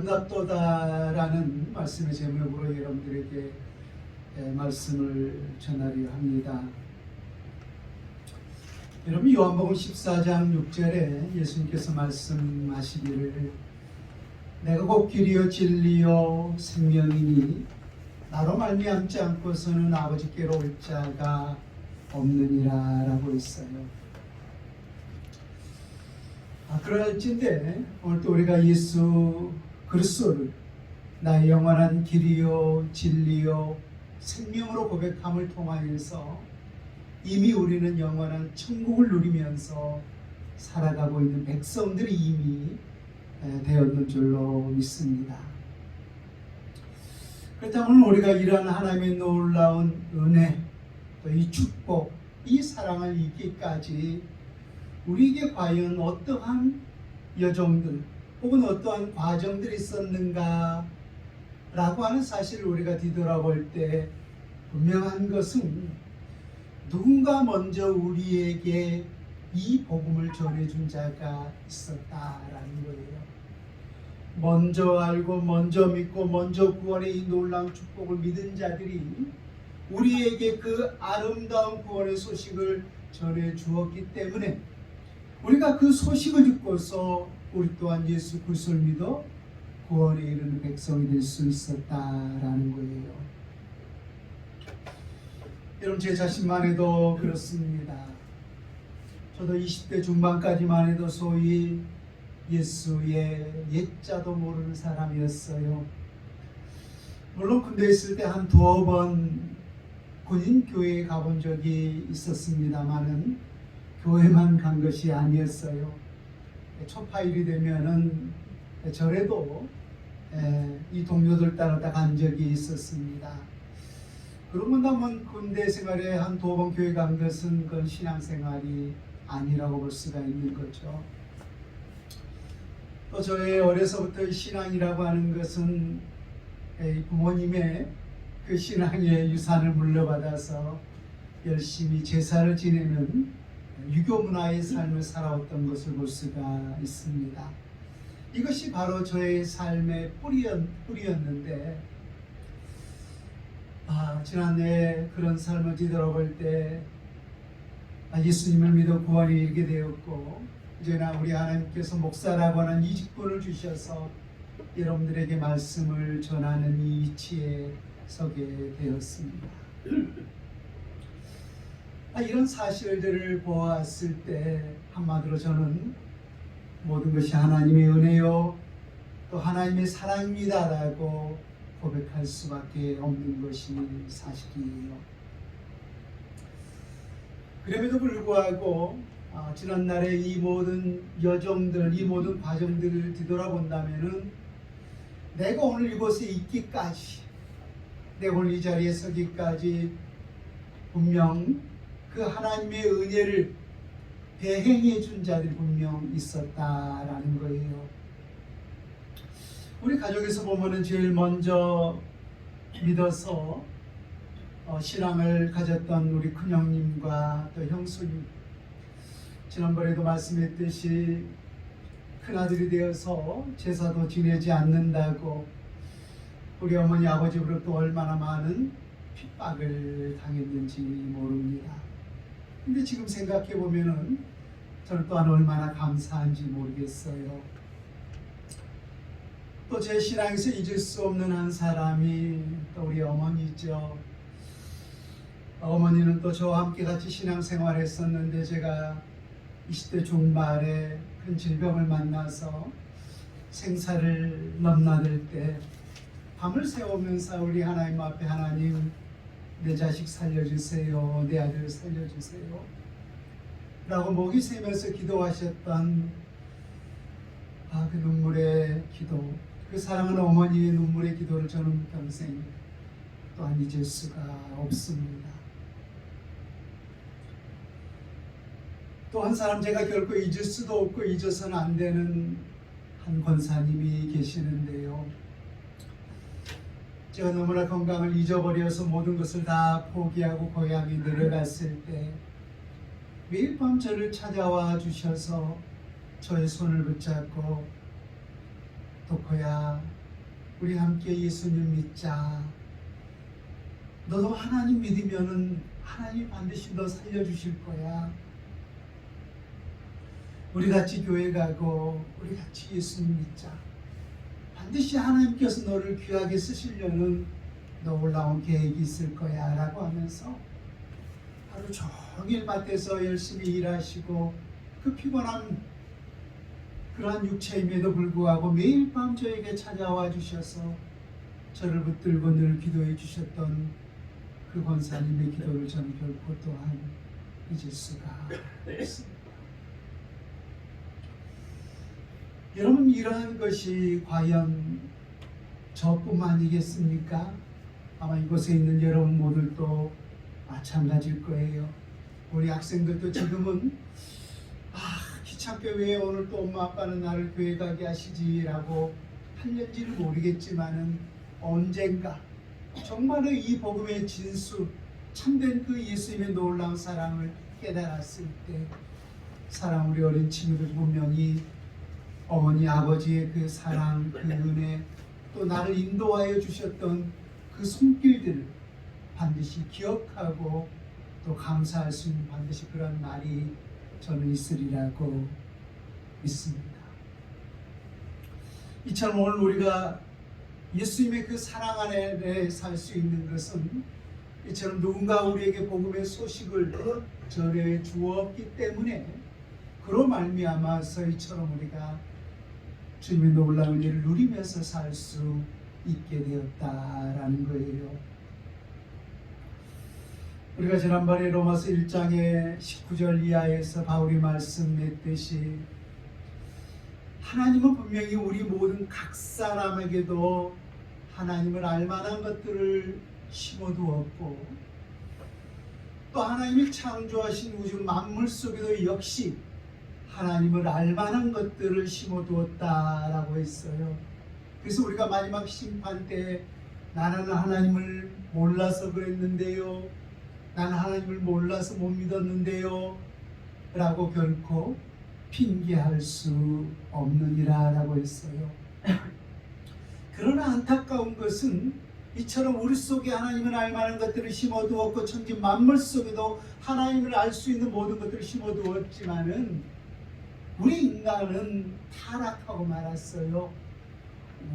반갑도다라는 말씀의 제목으로 여러분들에게 말씀을 전하려 합니다. 여러분, 요한복음 14장 6절에 예수님께서 말씀하시기를 내가 곧 길이요 진리요 생명이니 나로 말미암지 않고서는 아버지께로 올 자가 없느니라 라고 했어요. 그럴진데 오늘 또 우리가 예수 그리스도를 나의 영원한 길이요 진리요 생명으로 고백함을 통하여서 이미 우리는 영원한 천국을 누리면서 살아가고 있는 백성들이 이미 되었는 줄로 믿습니다. 그렇다면 우리가 이러한 하나님의 놀라운 은혜, 또 이 축복, 이 사랑을 잊기까지 우리에게 과연 어떠한 여정들 혹은 어떠한 과정들이 있었는가 라고 하는 사실을 우리가 뒤돌아볼 때 분명한 것은 누군가 먼저 우리에게 이 복음을 전해준 자가 있었다라는 거예요. 먼저 알고 먼저 믿고 먼저 구원의 이 놀라운 축복을 믿은 자들이 우리에게 그 아름다운 구원의 소식을 전해 주었기 때문에 우리가 그 소식을 듣고서 우리 또한 예수 그리스도를 믿어 구원에 이르는 백성이 될 수 있었다라는 거예요. 여러분, 제 자신만 해도 그렇습니다. 저도 20대 중반까지만 해도 소위 예수의 옛자도 모르는 사람이었어요. 물론 군대에 있을 때 한 두어 번 군인 교회에 가본 적이 있었습니다만은 교회만 간 것이 아니었어요. 초파일이 되면은 절에도 이 동료들 따라 간 적이 있었습니다. 그러고 나면 군대 생활에 한 두 번 교회 간 것은 그건 신앙생활이 아니라고 볼 수가 있는 거죠. 또 저의 어려서부터 신앙이라고 하는 것은 부모님의 그 신앙의 유산을 물려받아서 열심히 제사를 지내는 유교 문화의 삶을 살아왔던 것을 볼 수가 있습니다. 이것이 바로 저의 삶의 뿌리였는데 지난해 그런 삶을 뒤돌아볼 때 예수님을 믿어 구원이 이르게 되었고 이제나 우리 하나님께서 목사라고 하는 이 직분을 주셔서 여러분들에게 말씀을 전하는 이 위치에 서게 되었습니다. 이런 사실들을 보았을 때 한마디로 저는 모든 것이 하나님의 은혜요 또 하나님의 사랑입니다 라고 고백할 수밖에 없는 것이 사실이에요. 그럼에도 불구하고 지난날의 이 모든 여정들, 이 모든 과정들을 뒤돌아본다면은 내가 오늘 이곳에 있기까지, 내가 오늘 이 자리에 서기까지 분명 그 하나님의 은혜를 대행해 준 자들이 분명 있었다라는 거예요. 우리 가족에서 보면은 제일 먼저 믿어서 신앙을 가졌던 우리 큰형님과 또 형수님, 지난번에도 말씀했듯이 큰아들이 되어서 제사도 지내지 않는다고 우리 어머니 아버지로부터 얼마나 많은 핍박을 당했는지 모릅니다. 근데 지금 생각해 보면은 저는 또한 얼마나 감사한지 모르겠어요. 또 제 신앙에서 잊을 수 없는 한 사람이 또 우리 어머니죠. 어머니는 또 저와 함께 같이 신앙생활을 했었는데 제가 20대 중반에 큰 질병을 만나서 생사를 넘나들 때 밤을 새우면서 우리 하나님 앞에 하나님 내 자식 살려주세요, 내 아들 살려주세요 라고 목이 새면서 기도하셨던 그 눈물의 기도, 그 사랑하는 어머니의 눈물의 기도를 저는 평생 또한 잊을 수가 없습니다. 또 한 사람 제가 결코 잊을 수도 없고 잊어서는 안 되는 한 권사님이 계시는데요. 제가 너무나 건강을 잊어버려서 모든 것을 다 포기하고 고향에 내려갔을 때 매일 밤 저를 찾아와 주셔서 저의 손을 붙잡고 도코야, 우리 함께 예수님 믿자. 너도 하나님 믿으면은 하나님 반드시 너 살려주실 거야. 우리 같이 교회 가고 우리 같이 예수님 믿자. 반드시 하나님께서 너를 귀하게 쓰시려는 놀라운 계획이 있을 거야 라고 하면서 하루 종일 밭에서 열심히 일하시고 그 피곤한 그러한 육체임에도 불구하고 매일 밤 저에게 찾아와 주셔서 저를 붙들고 늘 기도해 주셨던 그 권사님의 기도를 저는 결코 또한 잊을 수가 없습니다. 여러분, 이러한 것이 과연 저뿐만이겠습니까? 아마 이곳에 있는 여러분 모두도 마찬가지일 거예요. 우리 학생들도 지금은 귀찮게 왜 오늘 또 엄마 아빠는 나를 교회 가게 하시지라고 하는지는 모르겠지만은 언젠가 정말로 이 복음의 진수, 참된 그 예수님의 놀라운 사랑을 깨달았을 때 사랑 우리 어린 친구들 분명히 어머니 아버지의 그 사랑, 그 은혜, 또 나를 인도하여 주셨던 그 손길들을 반드시 기억하고 또 감사할 수 있는 반드시 그런 날이 저는 있으리라고 믿습니다. 이처럼 오늘 우리가 예수님의 그 사랑 안에 살 수 있는 것은 이처럼 누군가 우리에게 복음의 소식을 전해 주었기 때문에 그로 말미암아서 이처럼 우리가 주님의 놀라운 일을 누리면서 살 수 있게 되었다라는 거예요. 우리가 지난번에 로마서 1장의 19절 이하에서 바울이 말씀했듯이 하나님은 분명히 우리 모든 각 사람에게도 하나님을 알만한 것들을 심어두었고 또 하나님이 창조하신 우주 만물 속에도 역시 하나님을 알만한 것들을 심어두었다라고 했어요. 그래서 우리가 마지막 심판 때 나는 하나님을 몰라서 그랬는데요, 나는 하나님을 몰라서 못 믿었는데요 라고 결코 핑계할 수 없느니라 라고 했어요. 그러나 안타까운 것은 이처럼 우리 속에 하나님을 알만한 것들을 심어두었고 천지 만물 속에도 하나님을 알 수 있는 모든 것들을 심어두었지만은 우리 인간은 타락하고 말았어요.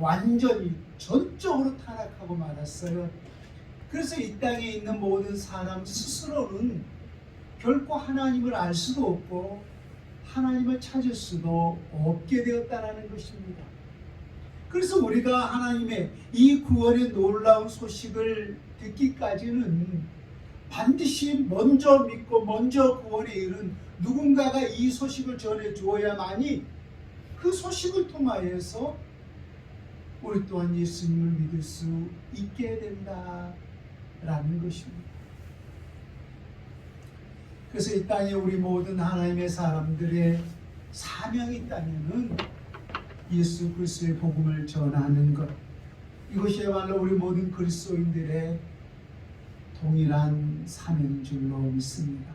완전히 전적으로 타락하고 말았어요. 그래서 이 땅에 있는 모든 사람 스스로는 결코 하나님을 알 수도 없고 하나님을 찾을 수도 없게 되었다는 것입니다. 그래서 우리가 하나님의 이 구원의 놀라운 소식을 듣기까지는 반드시 먼저 믿고 먼저 구원에 이른 누군가가 이 소식을 전해 주어야만이 그 소식을 통하여서 우리 또한 예수님을 믿을 수 있게 된다라는 것입니다. 그래서 이 땅에 우리 모든 하나님의 사람들의 사명이 있다면은 예수 그리스도의 복음을 전하는 것, 이것이야말로 우리 모든 그리스도인들의 동일한 사명인 줄로 믿습니다.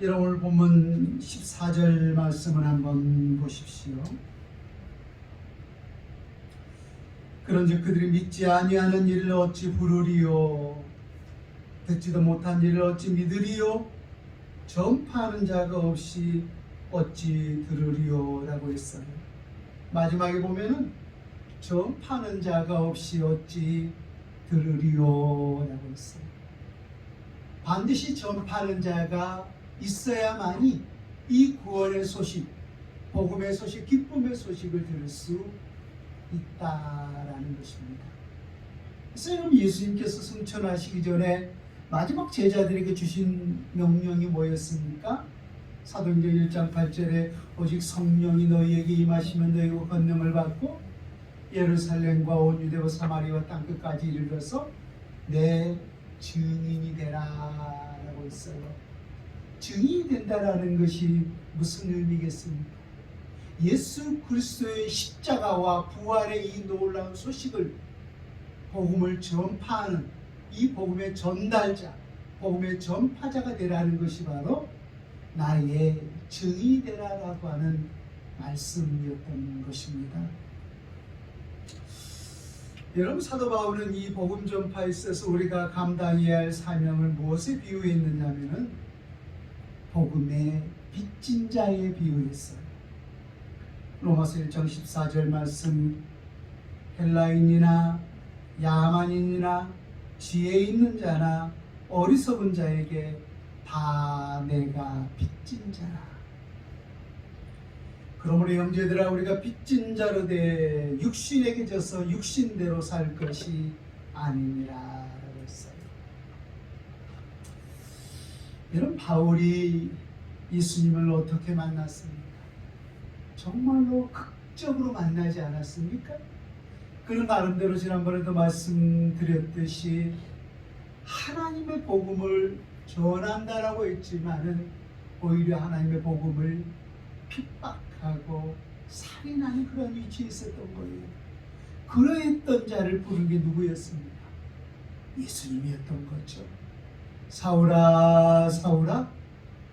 여러분 오늘 본문 14절 말씀을 한번 보십시오. 그런즉 그들이 믿지 아니하는 일을 어찌 부르리요, 듣지도 못한 일을 어찌 믿으리요, 전파하는 자가 없이 어찌 들으리요 라고 했어요. 마지막에 보면은 전파하는 자가 없이 어찌 들으리요 라고 했어요. 반드시 전파하는 자가 있어야만이 이 구원의 소식, 복음의 소식, 기쁨의 소식을 들을 수 있다라는 것입니다. 그래서 여러분, 예수님께서 승천하시기 전에 마지막 제자들에게 주신 명령이 뭐였습니까? 사도행전 1장 8절에 오직 성령이 너희에게 임하시면 너희가 권능을 받고 예루살렘과 온 유대와 사마리아와 땅끝까지 이르러서 내 증인이 되라 라고 했어요. 증인이 된다라는 것이 무슨 의미겠습니까? 예수 그리스도의 십자가와 부활의 이 놀라운 소식을, 복음을 전파하는 이 복음의 전달자, 복음의 전파자가 되라는 것이 바로 나의 증이되라라고 하는 말씀이었던 것입니다. 여러분, 사도 바울은 이 복음 전파에 있어서 우리가 감당해야 할 사명을 무엇에 비유했느냐면은 복음의 빚진 자에 비유했어요. 로마서 1장 14절 말씀, 헬라인이나 야만인이나 지혜 있는 자나 어리석은 자에게 다 내가 빚진 자라. 그러므로 형제들아, 우리가 빚진 자로 돼 육신에게 져서 육신대로 살 것이 아니니라 라고 했어요. 여러분, 바울이 예수님을 어떻게 만났습니까? 정말로 극적으로 만나지 않았습니까? 그는 나름대로 지난번에도 말씀드렸듯이 하나님의 복음을 전한다라고 했지만은 오히려 하나님의 복음을 핍박하고 살인하는 그런 위치에 있었던 거예요. 그러했던 자를 부른 게 누구였습니까? 예수님이었던 거죠. 사울아 사울아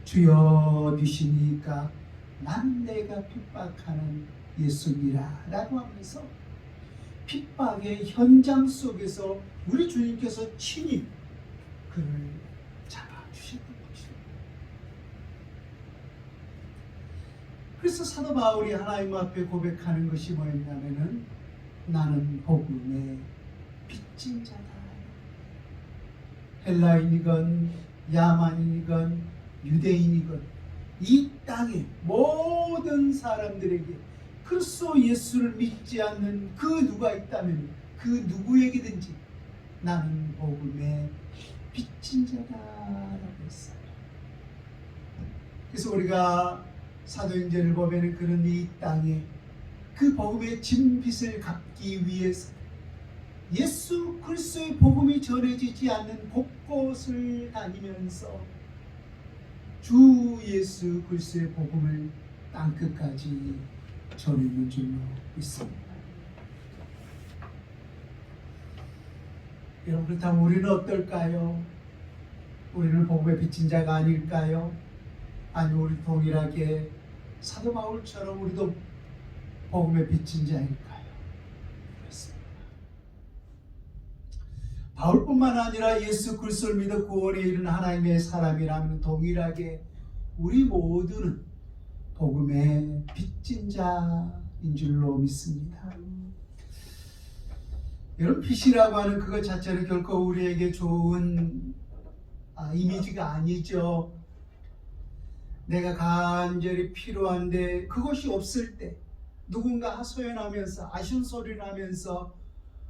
주여 누시니까 난 내가 핍박하는 예수니라 라고 하면서 핍박의 현장 속에서 우리 주님께서 친히 그를 잡아주셨던 것이죠. 그래서 사도 바울이 하나님 앞에 고백하는 것이 뭐였냐면은 나는 복음의 빚진 자다. 헬라인이건 야만인이건 유대인이건 이 땅의 모든 사람들에게 그리스도 예수를 믿지 않는 그 누가 있다면 그 누구에게든지 나는 복음의 빚진 자다라고 했어요. 그래서 우리가 사도행전을 보면 그는 이 땅에 그 복음의 진빚을 갚기 위해서 예수 그리스도의 복음이 전해지지 않는 곳곳을 다니면서 주 예수 그리스도의 복음을 땅끝까지 전했는 줄로 믿습니다. 여러분, 그렇다면 우리는 어떨까요? 우리는 복음의 빚진 자가 아닐까요? 아니면 우리 동일하게 사도 바울처럼 우리도 복음의 빚진 자일까요? 그렇습니다. 바울뿐만 아니라 예수 그리스도를 믿어 구원에 이른 하나님의 사람이라면 동일하게 우리 모두는 복음의 빚진 자인 줄로 믿습니다. 여러분, 빚이라고 하는 그것 자체는 결코 우리에게 좋은 이미지가 아니죠. 내가 간절히 필요한데 그것이 없을 때 누군가 하소연하면서 아쉬운 소리를 하면서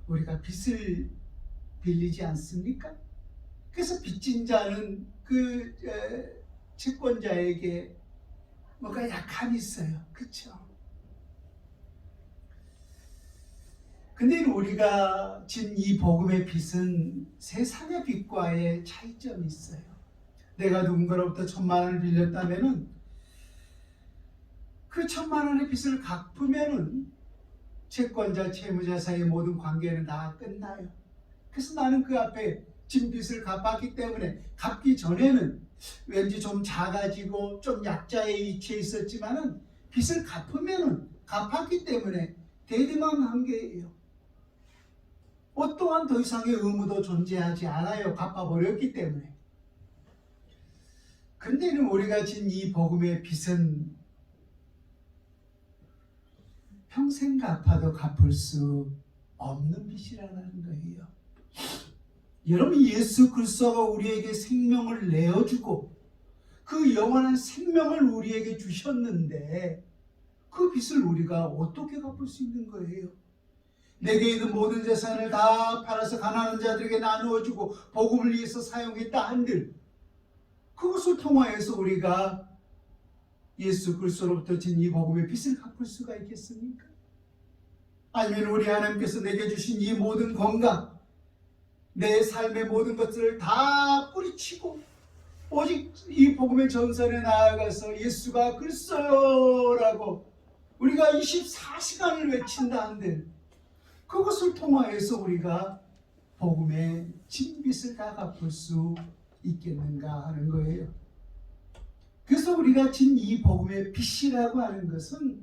우리가 빚을 빌리지 않습니까? 그래서 빚진 자는 그 채권자에게 뭔가 약함이 있어요. 그렇죠? 근데 우리가 진 이 복음의 빚은 세상의 빚과의 차이점이 있어요. 내가 누군가로부터 1,000만 원을 빌렸다면은 그 1,000만 원의 빚을 갚으면은 채권자, 채무자 사이의 모든 관계는 다 끝나요. 그래서 나는 그 앞에 진 빚을 갚았기 때문에 갚기 전에는 왠지 좀 작아지고 좀 약자의 위치에 있었지만은 빚을 갚으면은 갚았기 때문에 대리만한 게예요. 또한 더 이상의 의무도 존재하지 않아요. 갚아버렸기 때문에. 근데 우리가 진 이 복음의 빚은 평생 갚아도 갚을 수 없는 빚이라는 거예요. 여러분, 예수 그리스도가 우리에게 생명을 내어주고 그 영원한 생명을 우리에게 주셨는데 그 빚을 우리가 어떻게 갚을 수 있는 거예요? 내게 있는 모든 재산을 다 팔아서 가난한 자들에게 나누어주고 복음을 위해서 사용했다 한들 그것을 통하여서 우리가 예수 그리스도로부터 진 이 복음의 빚을 갚을 수가 있겠습니까? 아니면 우리 하나님께서 내게 주신 이 모든 건강, 내 삶의 모든 것들을 다 뿌리치고 오직 이 복음의 전선에 나아가서 예수가 그리스도라고 우리가 24시간을 외친다 한들 그것을 통하여서 우리가 복음의 진빚을 다 갚을 수 있겠는가 하는 거예요. 그래서 우리가 진 이 복음의 빚이라고 하는 것은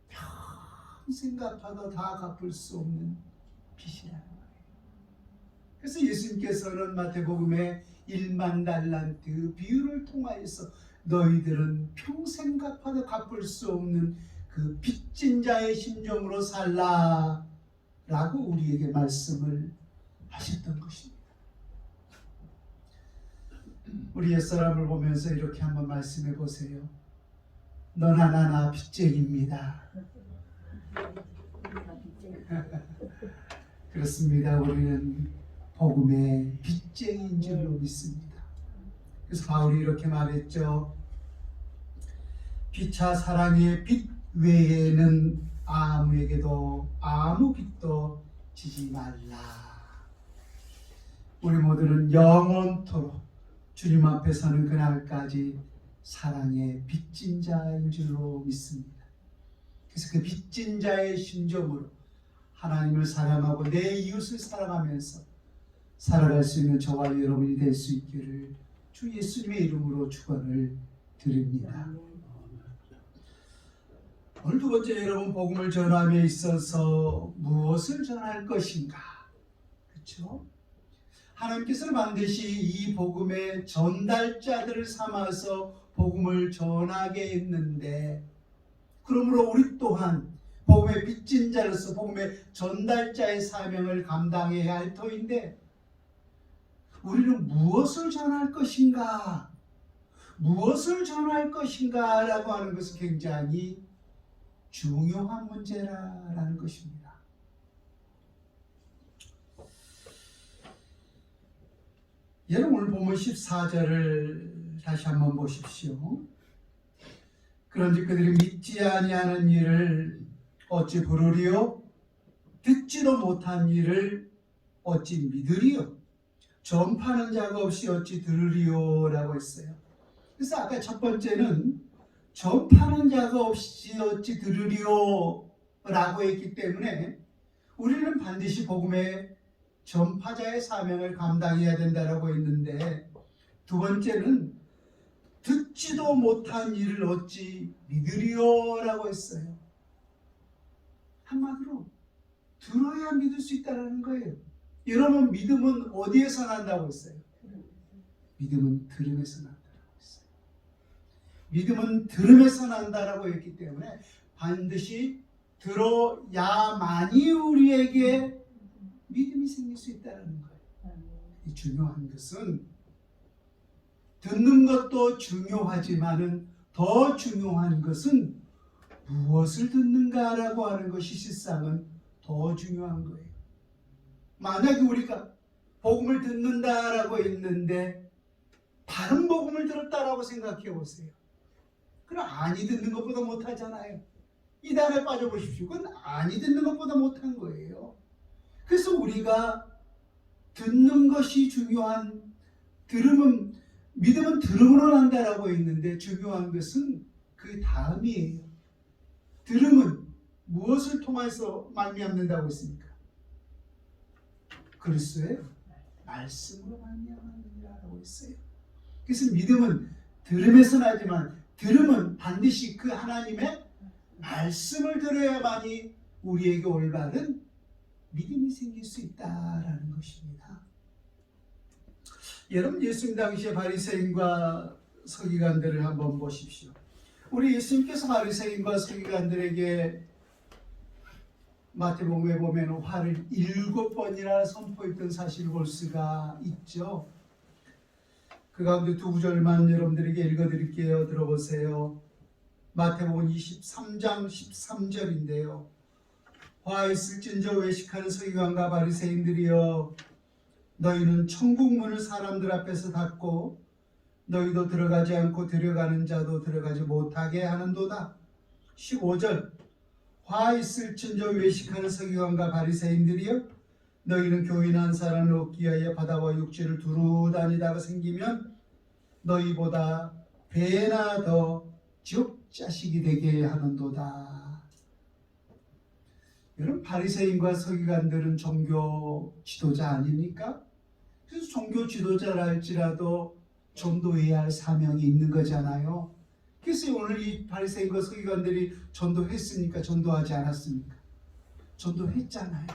평생 갚아도 다 갚을 수 없는 빚이라는 거예요. 그래서 예수님께서는 마태복음의 1만 달란트 비유를 통하여서 너희들은 평생 갚아도 갚을 수 없는 그 빚진 자의 심정으로 살라 라고 우리에게 말씀을 하셨던 것입니다. 우리 옛사람을 보면서 이렇게 한번 말씀해 보세요. 너나 나나 빚쟁이입니다. 그렇습니다. 우리는 복음의 빚쟁이인 줄로 믿습니다. 그래서 바울이 이렇게 말했죠. 피차 사랑의 빚 외에는 아무에게도 아무 빚도 지지 말라. 우리 모두는 영원토록 주님 앞에 서는 그날까지 사랑의 빚진 자인 줄로 믿습니다. 그래서 그 빚진 자의 심정으로 하나님을 사랑하고 내 이웃을 사랑하면서 살아갈 수 있는 저와 여러분이 될 수 있기를 주 예수님의 이름으로 축원을 드립니다. 오늘 두 번째, 여러분, 복음을 전함에 있어서 무엇을 전할 것인가? 그렇죠? 하나님께서는 반드시 이 복음의 전달자들을 삼아서 복음을 전하게 했는데, 그러므로 우리 또한 복음의 빚진 자로서 복음의 전달자의 사명을 감당해야 할 터인데, 우리는 무엇을 전할 것인가? 무엇을 전할 것인가? 라고 하는 것은 굉장히 중요한 문제라는 것입니다. 여러분, 오늘 본문 14절을 다시 한번 보십시오. 그런즉 그들이 믿지 아니하는 일을 어찌 부르리요? 듣지도 못한 일을 어찌 믿으리요? 전파하는 자가 없이 어찌 들으리요? 라고 했어요. 그래서 아까 첫 번째는 전파하는 자가 없이 어찌 들으리요? 라고 했기 때문에 우리는 반드시 복음의 전파자의 사명을 감당해야 된다라고 했는데, 두 번째는 듣지도 못한 일을 어찌 믿으리요? 라고 했어요. 한마디로 들어야 믿을 수 있다는 거예요. 여러분, 믿음은 어디에서 난다고 했어요? 믿음은 들음에서 난다고 했어요. 믿음은 들음에서 난다라고 했기 때문에 반드시 들어야만이 우리에게 믿음이 생길 수 있다는 거예요. 이 중요한 것은 듣는 것도 중요하지만은 더 중요한 것은 무엇을 듣는가라고 하는 것이 실상은 더 중요한 거예요. 만약에 우리가 복음을 듣는다라고 했는데 다른 복음을 들었다라고 생각해 보세요. 그럼 아니 듣는 것보다 못하잖아요. 이단에 빠져보십시오. 그건 아니 듣는 것보다 못한 거예요. 그래서 우리가 듣는 것이 중요한, 믿음은 들음으로 난다라고 했는데 중요한 것은 그 다음이에요. 들음은 무엇을 통해서 말미암는다고 했습니까? 그리스도의 말씀으로 말미암는다라고 했어요. 그래서 믿음은 들음에서 나지만 들음은 반드시 그 하나님의 말씀을 들어야만이 우리에게 올바른 믿음이 생길 수 있다라는 것입니다. 여러분, 예수님 당시의 바리새인과 서기관들을 한번 보십시오. 우리 예수님께서 바리새인과 서기관들에게 마태복음에 보면 화를 7번이나 선포했던 사실을 볼 수가 있죠. 그 가운데 두 구절만 여러분들에게 읽어드릴게요. 들어보세요. 마태복음 23장 13절인데요. 화 있을진저 외식하는 서기관과 바리새인들이여, 너희는 천국 문을 사람들 앞에서 닫고 너희도 들어가지 않고 들어가는 자도 들어가지 못하게 하는도다. 15절. 화 있을진저 외식하는 서기관과 바리새인들이여, 너희는 교인한 사람을 얻기 위하여 바다와 육지를 두루 다니다가 생기면 너희보다 배나 더 지옥자식이 되게 하는도다. 여러분, 바리새인과 서기관들은 종교 지도자 아닙니까? 그래서 종교 지도자라 할지라도 전도해야 할 사명이 있는 거잖아요. 그래서 오늘 이 바리새인과 서기관들이 전도했습니까? 전도하지 않았습니까? 전도했잖아요.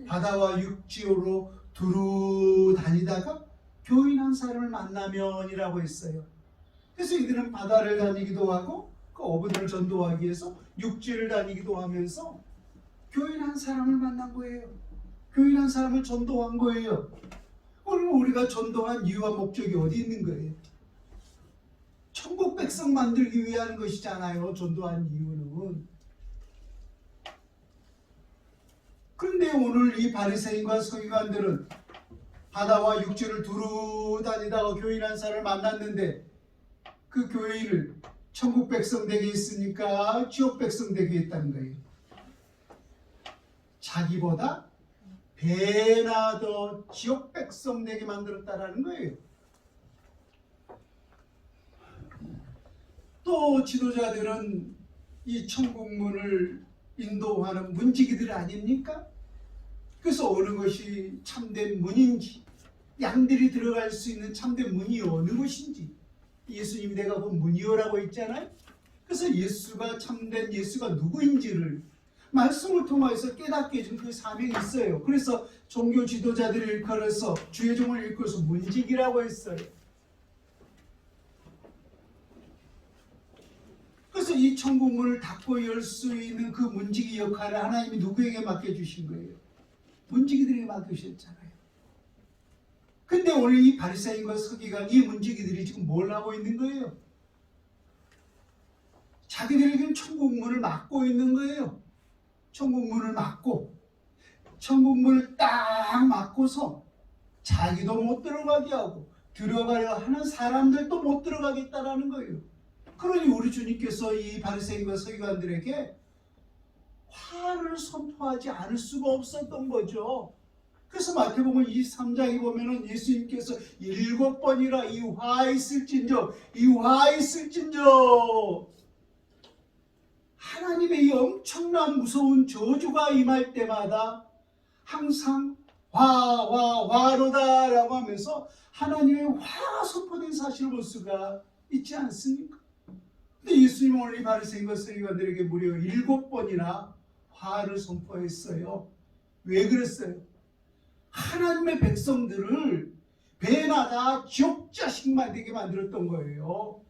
바다와 육지로 두루 다니다가 교인 한 사람을 만나면이라고 했어요. 그래서 이들은 바다를 다니기도 하고 그 어부들을 전도하기 위해서 육지를 다니기도 하면서 교인 한 사람을 만난 거예요. 교인 한 사람을 전도한 거예요. 오늘 우리가 전도한 이유와 목적이 어디 있는 거예요? 천국 백성 만들기 위한 것이잖아요. 전도한 이유는. 그런데 오늘 이 바리새인과 서기관들은 바다와 육지를 두루 다니다가 교인 한 사람을 만났는데 그 교인을 천국 백성 되게 했으니까 지옥 백성 되게 했다는 거예요. 자기보다 배나 더 지옥 백성 되게 만들었다라는 거예요. 또 지도자들은 이 천국문을 인도하는 문지기들 아닙니까? 그래서 어느 것이 참된 문인지, 양들이 들어갈 수 있는 참된 문이 어느 것인지, 예수님이 내가 본 문이요라고 했잖아요. 그래서 예수가 참된 예수가 누구인지를 말씀을 통해서 깨닫게 해준 그 사명이 있어요. 그래서 종교 지도자들을 일컬어서 주의 종을 일컬어서 문지기라고 했어요. 그래서 이 천국문을 닫고 열 수 있는 그 문지기 역할을 하나님이 누구에게 맡겨주신 거예요? 문지기들에게 맡기셨잖아요. 근데 오늘 이 바리새인과 서기관 이 문지기들이 지금 뭘 하고 있는 거예요? 자기들에게는 천국문을 막고 있는 거예요. 천국문을 막고 천국문을 딱 막고서 자기도 못 들어가게 하고 들어가려 하는 사람들도 못 들어가겠다라는 거예요. 그러니 우리 주님께서 이 바리새인과 서기관들에게 화를 선포하지 않을 수가 없었던 거죠. 그래서 마태복음 23장에 보면은 예수님께서 7번이라 이 화 있을진저, 이 화 있을진저, 하나님의 이 엄청난 무서운 저주가 임할 때마다 항상 화로다라고 하면서 하나님의 화가 선포된 사실을 볼 수가 있지 않습니까? 근데 예수님은 오늘 이 바리새인과 서기관들에게 무려 7번이나 화를 선포했어요. 왜 그랬어요? 하나님의 백성들을 배나다 지옥 자식만 되게 만들었던 거예요.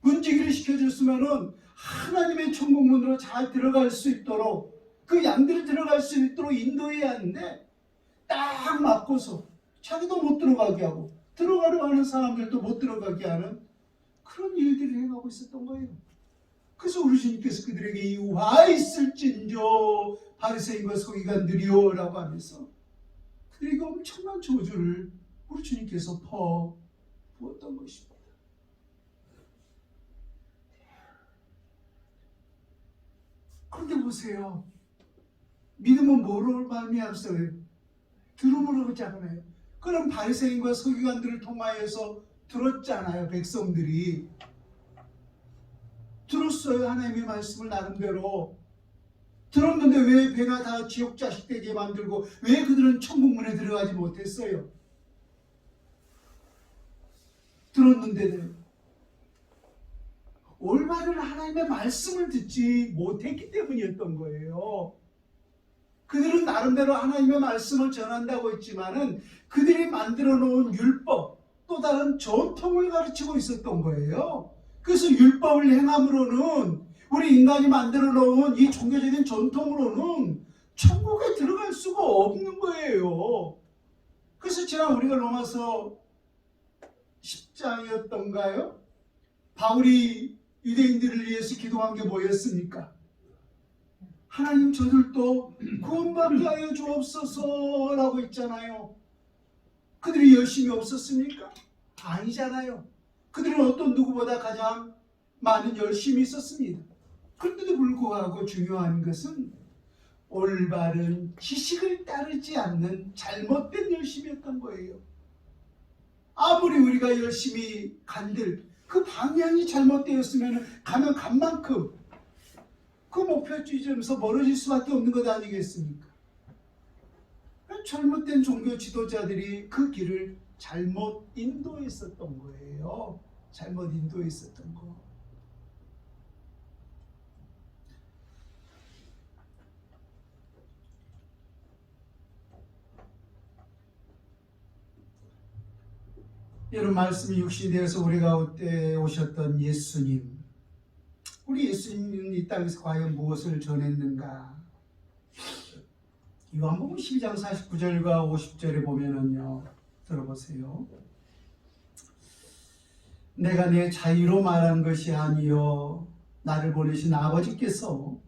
문지기를 시켜줬으면은 하나님의 천국문으로 잘 들어갈 수 있도록 그 양들이 들어갈 수 있도록 인도해야 하는데 딱 막고서 자기도 못 들어가게 하고 들어가려 하는 사람들도 못 들어가게 하는 그런 일들을 행하고 있었던 거예요. 그래서 우리 주님께서 그들에게 이 화 있을진저 바리새인과 서기관들이요 라고 하면서 그들에게 엄청난 저주를 우리 주님께서 퍼부었던 것입니다. 그런데 보세요. 믿음은 뭐로 말미암았어요? 들음으로 그러잖아요. 그럼 바리새인과 서기관들을 통하여서 들었잖아요. 백성들이 들었어요. 하나님의 말씀을 나름대로 들었는데 왜 배가 다 지옥 자식 되게 만들고 왜 그들은 천국문에 들어가지 못했어요? 들었는데도 올바른 하나님의 말씀을 듣지 못했기 때문이었던 거예요. 그들은 나름대로 하나님의 말씀을 전한다고 했지만은 그들이 만들어 놓은 율법 또 다른 전통을 가르치고 있었던 거예요. 그래서 율법을 행함으로는 우리 인간이 만들어 놓은 이 종교적인 전통으로는 천국에 들어갈 수가 없는 거예요. 그래서 지난 우리가 로마서 10장이었던가요? 바울이 유대인들을 위해서 기도한 게 뭐였습니까? 하나님 저들도 구원받게 하여 주옵소서 라고 했잖아요. 그들이 열심히 없었습니까? 아니잖아요. 그들은 어떤 누구보다 가장 많은 열심이 있었습니다. 그런데도 불구하고 중요한 것은 올바른 지식을 따르지 않는 잘못된 열심이었던 거예요. 아무리 우리가 열심히 간들 그 방향이 잘못되었으면 가면 간 만큼 그 목표지점에서 멀어질 수밖에 없는 것 아니겠습니까? 잘못된 종교 지도자들이 그 길을 잘못 인도했었던 거예요. 잘못 인도했었던 거. 여러분, 말씀이 육신이 되어서 우리 가운데 오셨던 예수님, 우리 예수님은 이 땅에서 과연 무엇을 전했는가? 요한복음 12장 49절과 50절에 보면은요, 들어보세요. 내가 내 자유로 말한 것이 아니요 나를 보내신 아버지께서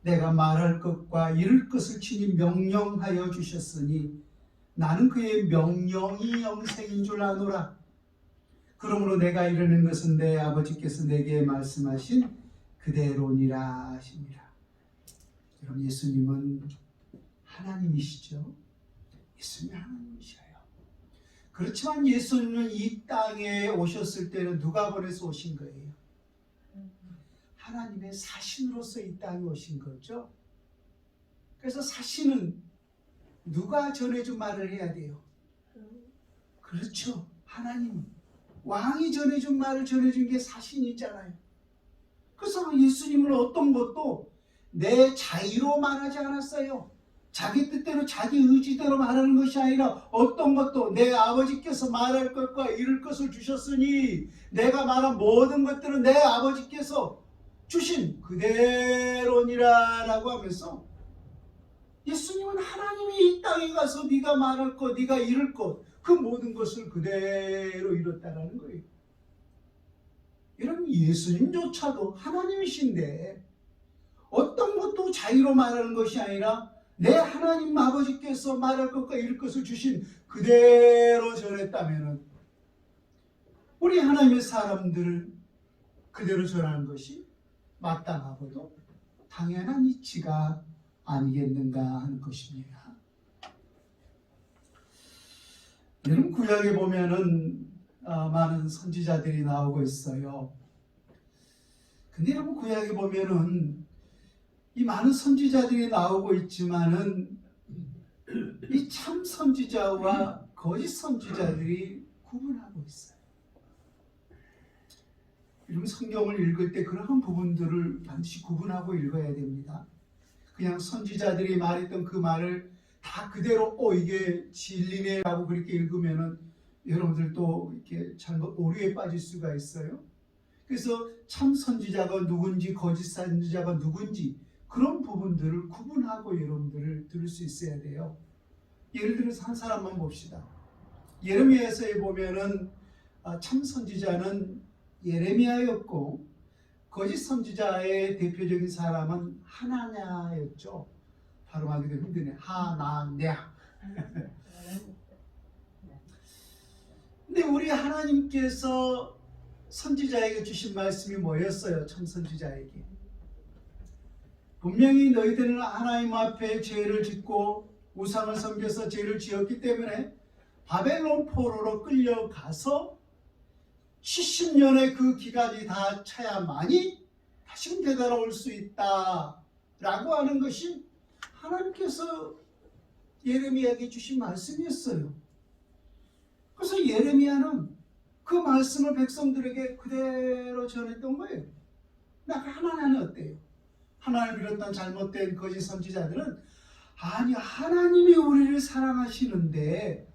내가 말할 것과 이룰 것을 친히 명령하여 주셨으니 나는 그의 명령이 영생인 줄 아노라. 그러므로 내가 이르는 것은 내 아버지께서 내게 말씀하신 그대로니라 하시니라. 여러분, 예수님은 하나님이시죠. 예수님이 하나님이셔요. 그렇지만 예수님은 이 땅에 오셨을 때는 누가 보내서 오신 거예요? 하나님의 사신으로서 이 땅에 오신 거죠. 그래서 사신은 누가 전해준 말을 해야 돼요? 그렇죠. 하나님. 왕이 전해준 말을 전해준 게 사신이잖아요. 그래서 예수님은 어떤 것도 내 자의로 말하지 않았어요. 자기 뜻대로 자기 의지대로 말하는 것이 아니라 어떤 것도 내 아버지께서 말할 것과 이룰 것을 주셨으니 내가 말한 모든 것들은 내 아버지께서 주신 그대로니라 라고 하면서 예수님은 하나님이 이 땅에 가서 네가 말할 것, 네가 이룰 것, 그 모든 것을 그대로 이뤘다라는 거예요. 여러분, 예수님조차도 하나님이신데 어떤 것도 자유로 말하는 것이 아니라 내 하나님 아버지께서 말할 것과 이룰 것을 주신 그대로 전했다면 우리 하나님의 사람들을 그대로 전하는 것이 마땅하고도 당연한 이치가 아니겠는가 하는 것입니다. 여러분, 구약에 보면은 많은 선지자들이 나오고 있어요. 근데 여러분, 구약에 보면은 이 많은 선지자들이 나오고 있지만은 이 참 선지자와 거짓 선지자들이 구분하고 있어요. 여러분, 성경을 읽을 때 그러한 부분들을 반드시 구분하고 읽어야 됩니다. 그냥 선지자들이 말했던 그 말을 다 그대로 이게 진리네 라고 그렇게 읽으면은 여러분들도 이렇게 잘못 오류에 빠질 수가 있어요. 그래서 참 선지자가 누군지 거짓 선지자가 누군지 그런 부분들을 구분하고 여러분들을 들을 수 있어야 돼요. 예를 들어서 한 사람만 봅시다. 예레미야서에 보면은 참 선지자는 예레미야였고 거짓 선지자의 대표적인 사람은 하나냐였죠. 발음하기도 힘드네. 하나냐. 근데 우리 하나님께서 선지자에게 주신 말씀이 뭐였어요? 참 선지자에게. 분명히 너희들은 하나님 앞에 죄를 짓고 우상을 섬겨서 죄를 지었기 때문에 바벨론 포로로 끌려가서 70년의 그 기간이 다 차야만이 다시 되돌아올 수 있다 라고 하는 것이 하나님께서 예레미야에게 주신 말씀이었어요. 그래서 예레미야는 그 말씀을 백성들에게 그대로 전했던 거예요. 하나님은 어때요? 하나님을 비롯한 잘못된 거짓 선지자들은 아니, 하나님이 우리를 사랑하시는데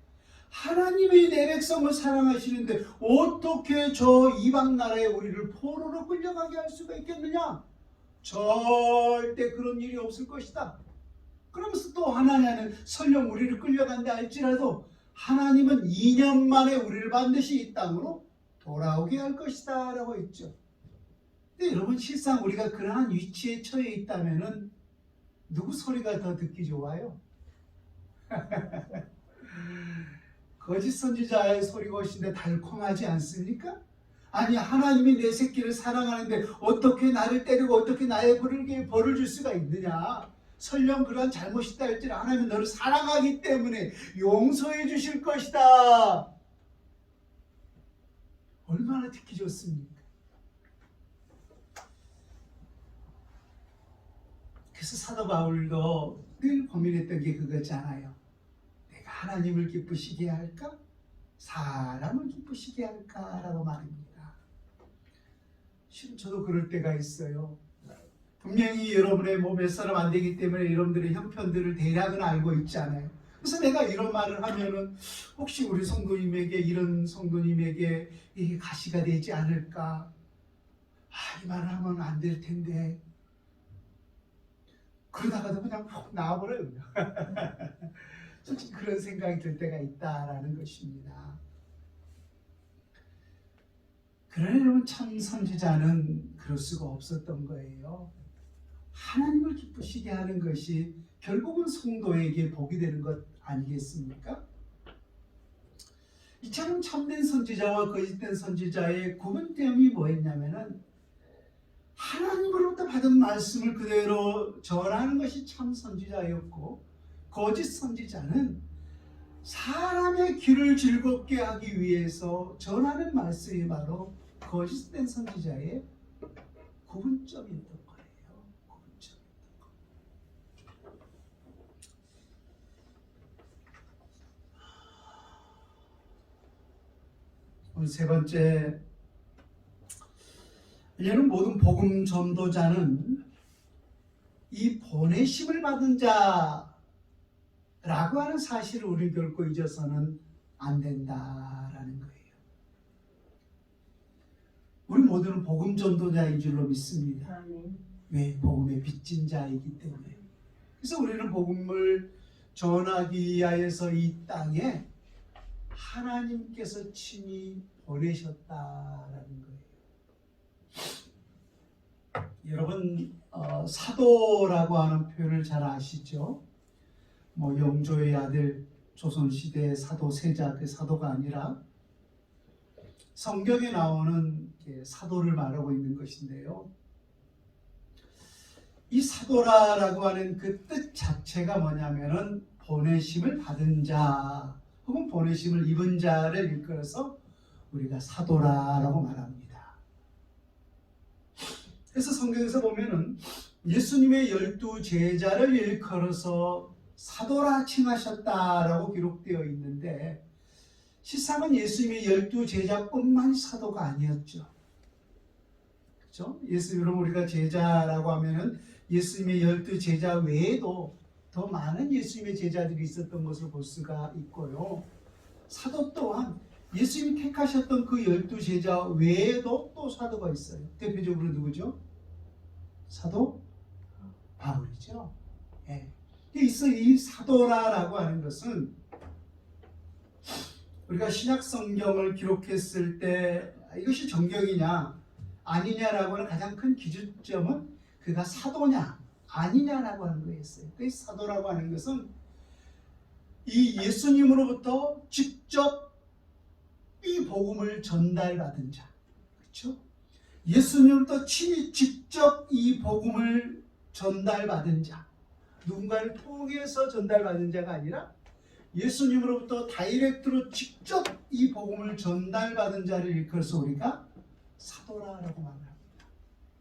하나님이 내 백성을 사랑하시는데 어떻게 저 이방 나라에 우리를 포로로 끌려가게 할 수가 있겠느냐? 절대 그런 일이 없을 것이다. 그러면서 또 하나님은 설령 우리를 끌려간다 할지라도 하나님은 2년 만에 우리를 반드시 이 땅으로 돌아오게 할 것이다 라고 했죠. 근데 여러분, 실상 우리가 그러한 위치에 처해 있다면은 누구 소리가 더 듣기 좋아요? 거짓 선지자의 소리가 훨씬 더 달콤하지 않습니까? 아니, 하나님이 내 새끼를 사랑하는데 어떻게 나를 때리고 어떻게 나의 벌을 줄 수가 있느냐? 설령 그러한 잘못이 있다 할지라도 하나님은 너를 사랑하기 때문에 용서해 주실 것이다. 얼마나 듣기 좋습니까? 그래서 사도 바울도 늘 고민했던 게 그거잖아요. 내가 하나님을 기쁘시게 할까? 사람을 기쁘시게 할까라고 말입니다. 실은 저도 그럴 때가 있어요. 분명히 여러분의 몇 사람 안 되기 때문에 여러분들의 형편들을 대략은 알고 있잖아요. 그래서 내가 이런 말을 하면은 혹시 우리 성도님에게, 이런 성도님에게 이게 가시가 되지 않을까? 이 말을 하면 안 될 텐데. 그러다가도 그냥 푹 나와버려요. 솔직히 그런 생각이 들 때가 있다라는 것입니다. 그러나 여러분, 참 선지자는 그럴 수가 없었던 거예요. 하나님을 기쁘시게 하는 것이 결국은 성도에게 복이 되는 것 아니겠습니까? 이처럼 참된 선지자와 거짓된 선지자의 구분점이 뭐였냐면은 하나님으로부터 받은 말씀을 그대로 전하는 것이 참 선지자였고, 거짓 선지자는 사람의 귀를 즐겁게 하기 위해서 전하는 말씀이 바로 거짓된 선지자의 구분점이었던 거예요. 구분점이었던 거예요. 오늘 세 번째, 이제는 모든 복음 전도자는 이 보내심을 받은 자라고 하는 사실을 우리 결코 잊어서는 안 된다라는 거예요. 우리 모두는 복음 전도자인 줄로 믿습니다. 왜? 복음의 빚진 자이기 때문에. 그래서 우리는 복음을 전하기 위하여서 이 땅에 하나님께서 친히 보내셨다라는 거예요. 여러분, 사도라고 하는 표현을 잘 아시죠? 영조의 아들, 조선시대의 사도 세자, 그 사도가 아니라 성경에 나오는 사도를 말하고 있는 것인데요. 이 사도라고 하는 그 뜻 자체가 뭐냐면은 보내심을 받은 자 혹은 보내심을 입은 자를 일컬어서 우리가 사도라고 말합니다. 그래서 성경에서 보면은 예수님의 12 제자를 일컬어서 사도라 칭하셨다라고 기록되어 있는데, 실상은 예수님의 12 제자뿐만이 사도가 아니었죠. 그렇죠? 여러분, 우리가 제자라고 하면은 예수님의 12 제자 외에도 더 많은 예수님의 제자들이 있었던 것을 볼 수가 있고요. 사도 또한 예수님이 택하셨던 그 12 제자 외에도 또 사도가 있어요. 대표적으로 누구죠? 사도 바울이죠. 이 사도라고 하는 것은 우리가 신약 성경을 기록했을 때 이것이 정경이냐 아니냐라고 하는 가장 큰 기준점은 그가 사도냐 아니냐라고 하는 거였어요. 그 사도라고 하는 것은 이 예수님으로부터 직접 이 복음을 전달받은 자, 그렇죠? 예수님으로부터 친히 직접 이 복음을 전달받은 자, 누군가를 통해서 전달받은 자가 아니라 예수님으로부터 다이렉트로 직접 이 복음을 전달받은 자를 일컬어서 우리가 사도라고 말합니다.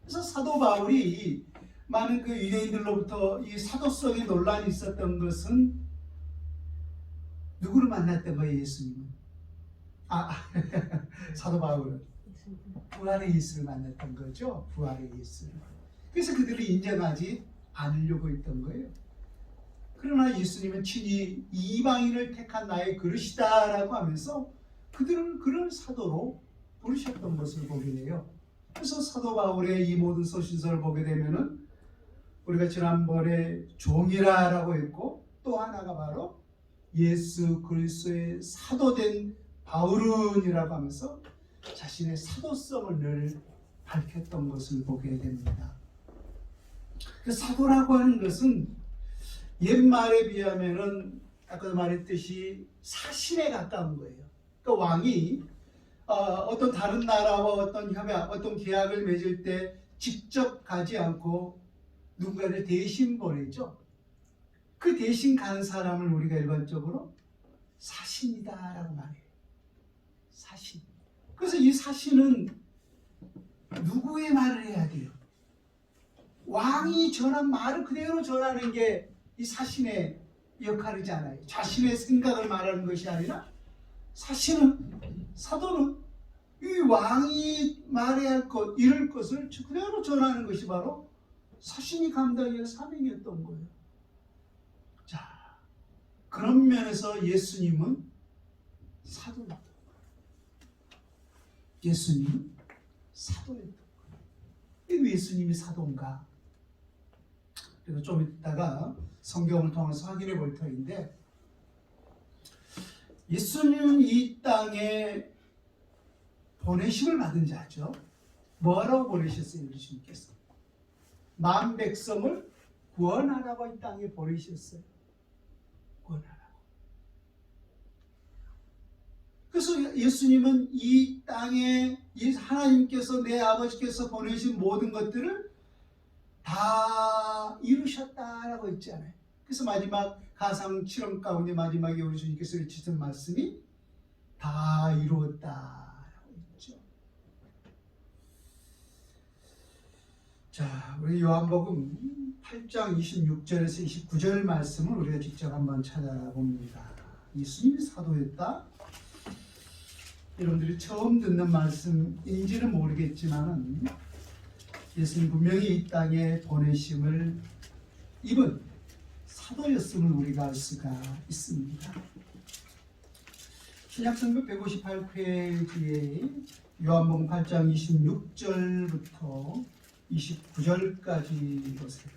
그래서 사도 바울이 많은 그 유대인들로부터 이 사도성의 논란이 있었던 것은 누구를 만났던 거예요? 예수님은. 사도 바울은 부활의 예수를 만났던 거죠. 부활의 예수를. 그래서 그들이 인정하지 않으려고 했던 거예요. 그러나 예수님은 친히 이방인을 택한 나의 그릇이다라고 하면서 그들은 그를 사도로 부르셨던 것을 보게 돼요. 그래서 사도 바울의 이 모든 서신서를 보게 되면은 우리가 지난번에 종이라라고 했고, 또 하나가 바로 예수 그리스도의 사도된 바울은이라고 하면서 자신의 사도성을 늘 밝혔던 것을 보게 됩니다. 그 사도라고 하는 것은 옛말에 비하면은 아까도 말했듯이 사신에 가까운 거예요. 그러니까 왕이 어떤 다른 나라와 어떤 협약, 어떤 계약을 맺을 때 직접 가지 않고 누군가를 대신 보내죠. 그 대신 간 사람을 우리가 일반적으로 사신이다라고 말해요. 사신. 그래서 이 사신은 누구의 말을 해야 돼요? 왕이 전한 말을 그대로 전하는 게 이 사신의 역할이잖아요. 자신의 생각을 말하는 것이 아니라 사도는 이 왕이 말해야 할 것, 이룰 것을 그대로 전하는 것이 바로 사신이 감당해야 할 사명이었던 거예요. 자, 그런 면에서 예수님은 사도였던 거예요. 예수님은 사도였던 거예요. 왜 예수님이 사도인가? 그래서 좀 이따가 성경을 통해서 확인해 볼 터인데, 예수님은 이 땅에 보내심을 받은 자죠. 뭐라고 보내셨어요? 예수님께서 만 백성을 구원하라고 이 땅에 보내셨어요. 구원하라고. 그래서 예수님은 이 땅에 하나님께서, 내 아버지께서 보내신 모든 것들을 다 이루셨다라고 했잖아요. 그래서 마지막 가상 7원 가운데 마지막에 우리 주님께서 외치신 말씀이 다 이루었다라고 했죠. 자, 우리 요한복음 8장 26절에서 29절 말씀을 우리가 직접 한번 찾아봅니다. 예수님이 사도였다. 여러분들이 처음 듣는 말씀인지는 모르겠지만은 예수님 분명히 이 땅에 보내심을 입은 사도였음을 우리가 알 수가 있습니다. 신약성경 158페이지에 요한복음 8장 26절부터 29절까지 보세요.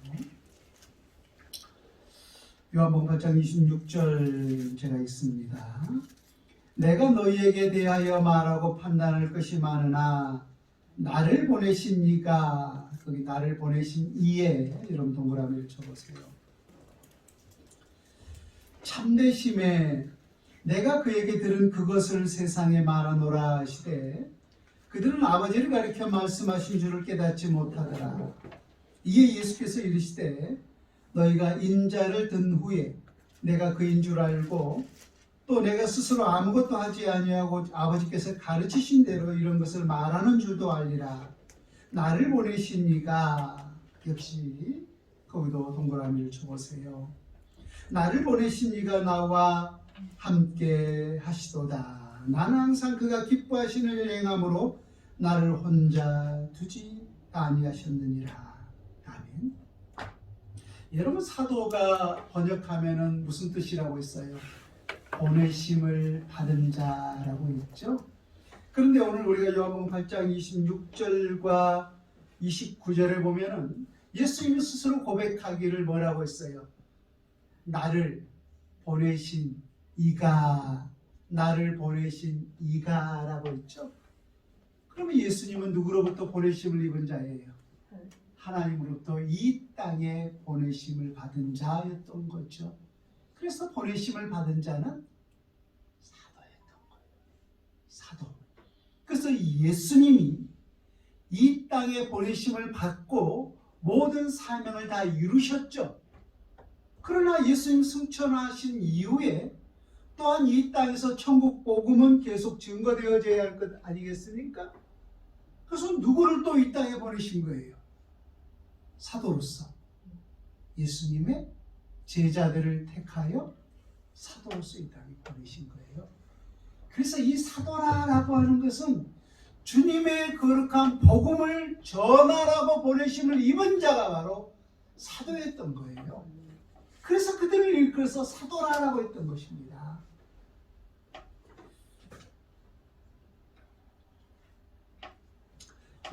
요한복음 8장 26절 제가 읽습니다. 내가 너희에게 대하여 말하고 판단할 것이 많으나 나를 보내신 이가, 거기 나를 보내신 이에, 여러분 동그라미를 쳐보세요. 참되심에 내가 그에게 들은 그것을 세상에 말하노라 하시되 그들은 아버지를 가리켜 말씀하신 줄을 깨닫지 못하더라. 이에 예수께서 이르시되 너희가 인자를 든 후에 내가 그인 줄 알고 또 내가 스스로 아무것도 하지 아니하고 아버지께서 가르치신 대로 이런 것을 말하는 줄도 알리라. 나를 보내신 이가, 역시 거기도 동그라미를 쳐보세요. 나를 보내신 이가 나와 함께 하시도다. 나는 항상 그가 기뻐하시는 일을 행함으로 나를 혼자 두지 아니하셨느니라. 아멘. 여러분, 사도가 번역하면은 무슨 뜻이라고 했어요? 보내심을 받은 자라고 했죠. 그런데 오늘 우리가 요한복음 8장 26절과 29절에 보면은 예수님이 스스로 고백하기를 뭐라고 했어요? 나를 보내신 이가, 나를 보내신 이가라고 했죠. 그러면 예수님은 누구로부터 보내심을 입은 자예요? 하나님으로부터 이 땅에 보내심을 받은 자였던 거죠. 그래서 보내심을 받은 자는 사도였던 거예요. 사도. 그래서 예수님이 이 땅에 보내심을 받고 모든 사명을 다 이루셨죠. 그러나 예수님 승천하신 이후에 또한 이 땅에서 천국 복음은 계속 증거되어져야 할 것 아니겠습니까? 그래서 누구를 또 이 땅에 보내신 거예요? 사도로서 예수님의 제자들을 택하여 사도로서 이 땅에 보내신 거예요. 그래서 이 사도라고 하는 것은 주님의 거룩한 복음을 전하라고 보내심을 입은 자가 바로 사도였던 거예요. 그래서 그들을 일컬어서 사도라고 했던 것입니다.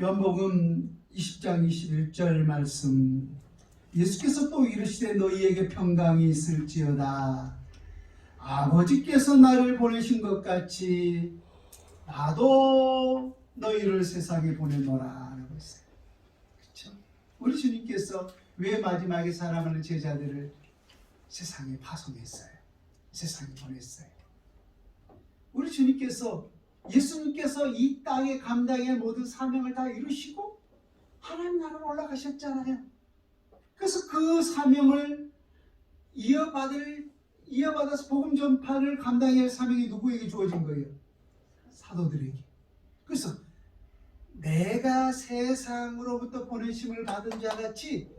요한복음 20장 21절 말씀, 예수께서 또 이르시되 너희에게 평강이 있을지어다. 아버지께서 나를 보내신 것 같이 나도 너희를 세상에 보내노라 라고 했어요. 그렇죠? 우리 주님께서 왜 마지막에 사랑하는 제자들을 세상에 파송했어요? 세상에 보냈어요. 우리 주님께서, 예수님께서 이 땅에 감당할 모든 사명을 다 이루시고 하나님 나라로 올라가셨잖아요. 그래서 그 사명을 이어받아서 복음 전파를 감당해야 할 사명이 누구에게 주어진 거예요? 사도들에게. 그래서 내가 세상으로부터 보내심을 받은 자 같이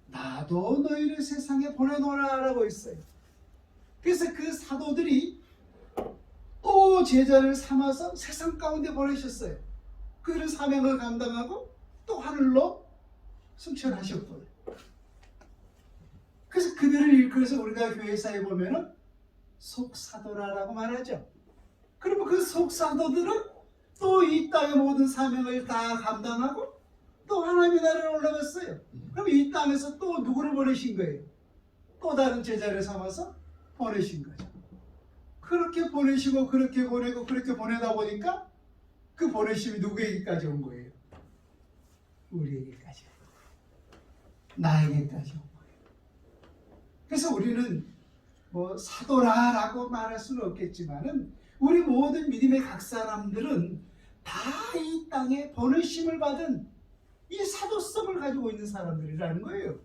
나도 너희를 세상에 보내노라 라고 했어요. 그래서 그 사도들이 또 제자를 삼아서 세상 가운데 보내셨어요. 그들은 사명을 감당하고 또 하늘로 승천하셨고요. 그래서 그들을 일컬어서 우리가 교회사에 보면은 속사도라라고 말하죠. 그러면 그 속사도들은 또 이 땅의 모든 사명을 다 감당하고 또 하나님의 나라에 올라갔어요. 그럼 이 땅에서 또 누구를 보내신 거예요? 또 다른 제자를 삼아서 보내신 거죠. 그렇게 보내시고 그렇게 보내고 그렇게 보내다 보니까 그 보내심이 누구에게까지 온 거예요? 우리에게까지, 나에게까지 온 거예요. 그래서 우리는 뭐 사도라라고 말할 수는 없겠지만은 우리 모든 믿음의 각 사람들은 다 이 땅에 보내심을 받은 이 사도성을 가지고 있는 사람들이라는 거예요.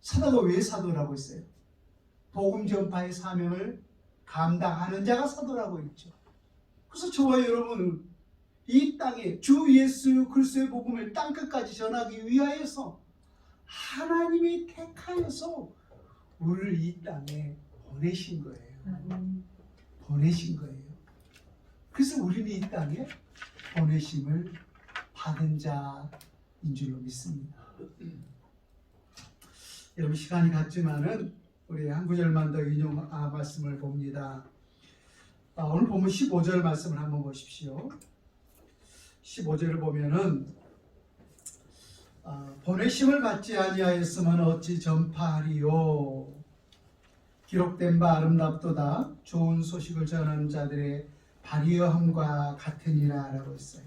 사도가 왜 사도라고 했어요? 복음 전파의 사명을 감당하는 자가 사도라고 했죠. 그래서 저와 여러분은 이 땅에 주 예수 그리스도의 복음을 땅끝까지 전하기 위하여서 하나님이 택하여서 우리를 이 땅에 보내신 거예요. 보내신 거예요. 그래서 우리는 이 땅에 보내심을 받은 자인 줄로 믿습니다. 여러분 시간이 갔지만은 우리 한 구절만 더 말씀을 봅니다. 오늘 보면 15절 말씀을 한번 보십시오. 15절을 보면은 보내심을 받지 아니하였으면 어찌 전파하리요. 기록된 바 아름답도다. 좋은 소식을 전하는 자들의 발휘함과 같으니라 라고 했어요.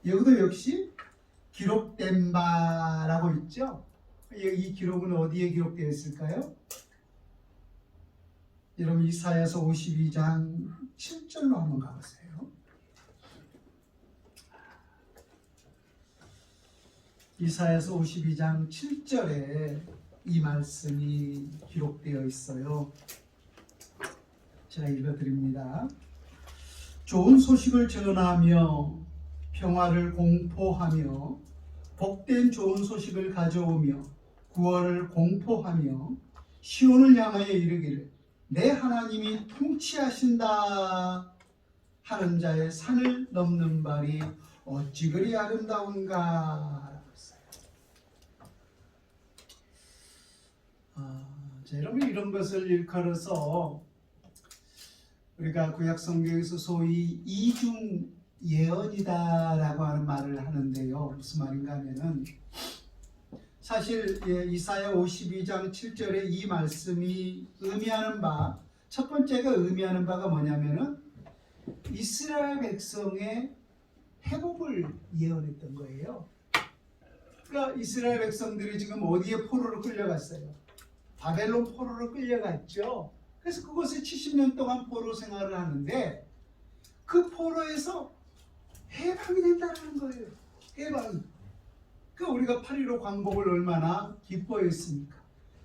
여기도 역시 기록된 바라고 있죠. 이 기록은 어디에 기록되어 있을까요? 여러분 이사야서 52장 7절로 한번 가보세요. 이사야서 52장 7절에 이 말씀이 기록되어 있어요. 제가 읽어드립니다. 좋은 소식을 전하며 평화를 공포하며 복된 좋은 소식을 가져오며 구원을 공포하며 시온을 향하여 이르기를 내 하나님이 통치하신다 하는 자의 산을 넘는 발이 어찌 그리 아름다운가. 여러분 이런 것을 일컬어서 우리가 구약 성경에서 소위 이중 예언이다라고 하는 말을 하는데요. 무슨 말인가 하면은 사실 이사야 52장 7절에 이 말씀이 의미하는 바, 첫 번째가 의미하는 바가 뭐냐면은 이스라엘 백성의 회복을 예언했던 거예요. 그러니까 이스라엘 백성들이 지금 어디에 포로로 끌려갔어요? 바벨론 포로로 끌려갔죠. 그래서 그곳에 70년 동안 포로 생활을 하는데 그 포로에서 해방이 된다는 거예요. 해방이. 우리가 8.15 광복을 얼마나 기뻐했습니까?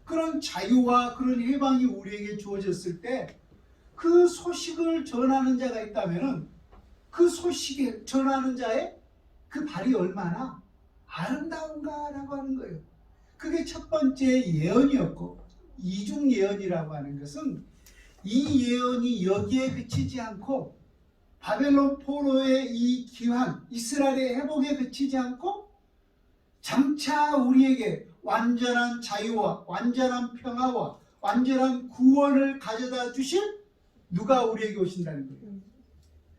그런 자유와 그런 해방이 우리에게 주어졌을 때 그 소식을 전하는 자가 있다면 그 소식을 전하는 자의 그 발이 얼마나 아름다운가라고 하는 거예요. 그게 첫 번째 예언이었고, 이중 예언이라고 하는 것은 이 예언이 여기에 그치지 않고 바벨론 포로의 이 기환, 이스라엘의 회복에 그치지 않고 장차 우리에게 완전한 자유와 완전한 평화와 완전한 구원을 가져다 주실 누가 우리에게 오신다는 거예요?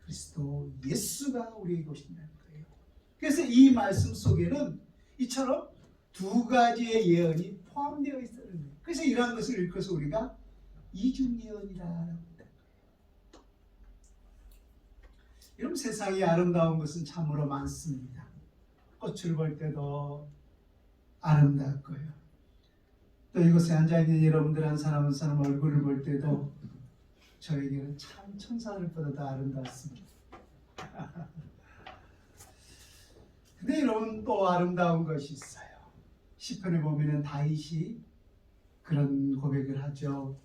그리스도 예수가 우리에게 오신다는 거예요. 그래서 이 말씀 속에는 이처럼 두 가지의 예언이 포함되어 있다는 거예요. 그래서 이러한 것을 읽어서 우리가 이중 예언이라고 합니다. 여러분 세상이 아름다운 것은 참으로 많습니다. 꽃을 볼 때도 아름답고요. 또 이곳에 앉아있는 여러분들 한 사람 한 사람 얼굴을 볼 때도 저에게는 참 천사들보다 아름답습니다. 근데 여러분 또 아름다운 것이 있어요. 시편에 보면은 다윗이 그런 고백을 하죠.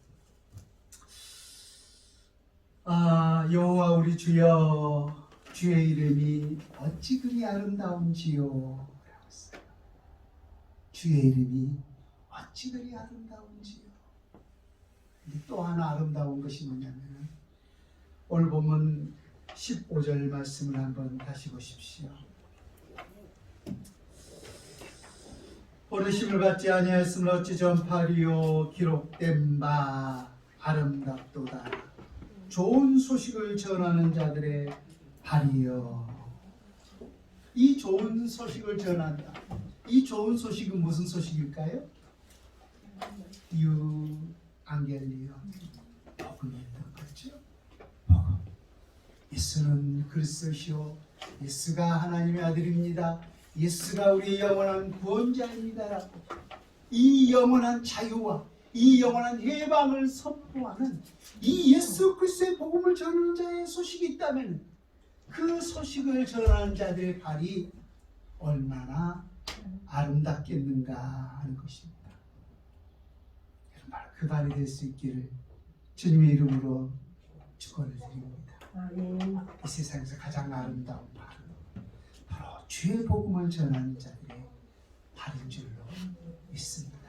여호와 우리 주여 주의 이름이 어찌 그리 아름다운지요 라고 했어요. 주의 이름이 어찌 그리 아름다운지요. 또 하나 아름다운 것이 뭐냐면 오늘 본문 15절 말씀을 한번 다시 보십시오. 버르심을 받지 아니하였으므로 어찌 전파리요 기록된 바 아름답도다. 좋은 소식을 전하는 자들의 발이요. 이 좋은 소식을 전한다. 이 좋은 소식은 무슨 소식일까요? 유앙겔리온, 복음이었던 거죠. 복음. 예수는 그리스도시요, 예수가 하나님의 아들입니다. 예수가 우리의 영원한 구원자입니다라고 이 영원한 자유와 이 영원한 해방을 선포하는 이 예수 그리스도의 복음을 전하는 자의 소식이 있다면 그 소식을 전하는 자들의 발이 얼마나 아름답겠는가 하는 것입니다. 여러분, 바로 그 발이 될 수 있기를 주님의 이름으로 축원을 드립니다. 이 세상에서 가장 아름다운 발은 바로 주의 복음을 전하는 자들의 발인 줄로 믿습니다.